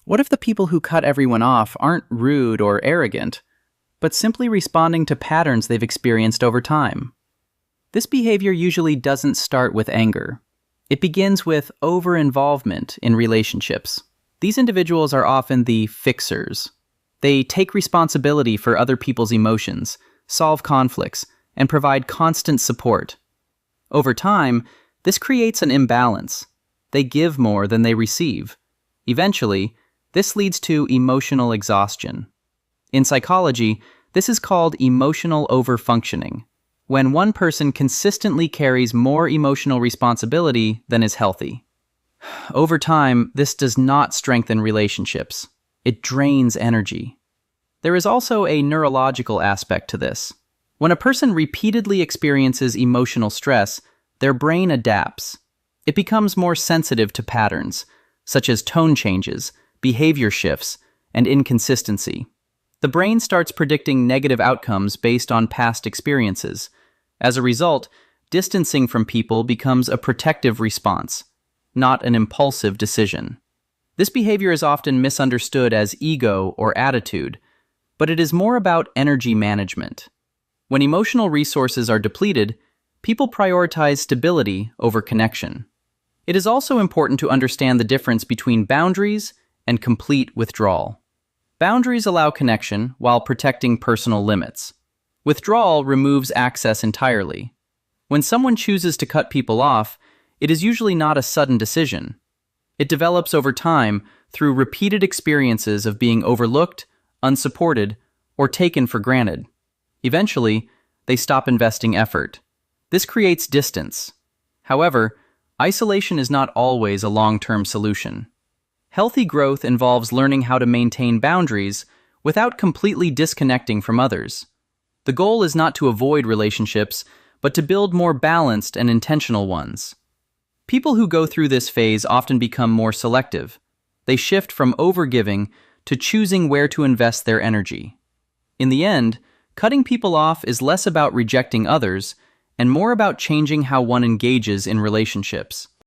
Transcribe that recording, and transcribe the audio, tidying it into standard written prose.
What if the people who cut everyone off aren't rude or arrogant, but simply responding to patterns they've experienced over time? This behavior usually doesn't start with anger. It begins with over-involvement in relationships. These individuals are often the fixers. They take responsibility for other people's emotions, solve conflicts, and provide constant support. Over time, this creates an imbalance. They give more than they receive. Eventually, this leads to emotional exhaustion. In psychology, this is called emotional overfunctioning, when one person consistently carries more emotional responsibility than is healthy. Over time, this does not strengthen relationships. It drains energy. There is also a neurological aspect to this. When a person repeatedly experiences emotional stress, their brain adapts. It becomes more sensitive to patterns, such as tone changes, behavior shifts, and inconsistency. The brain starts predicting negative outcomes based on past experiences. As a result, distancing from people becomes a protective response, not an impulsive decision. This behavior is often misunderstood as ego or attitude, but it is more about energy management. When emotional resources are depleted, people prioritize stability over connection. It is also important to understand the difference between boundaries and complete withdrawal. Boundaries allow connection while protecting personal limits. Withdrawal removes access entirely. When someone chooses to cut people off, it is usually not a sudden decision. It develops over time through repeated experiences of being overlooked, unsupported, or taken for granted. Eventually, they stop investing effort. This creates distance. However, isolation is not always a long-term solution. Healthy growth involves learning how to maintain boundaries without completely disconnecting from others. The goal is not to avoid relationships, but to build more balanced and intentional ones. People who go through this phase often become more selective. They shift from overgiving to choosing where to invest their energy. In the end, cutting people off is less about rejecting others and more about changing how one engages in relationships.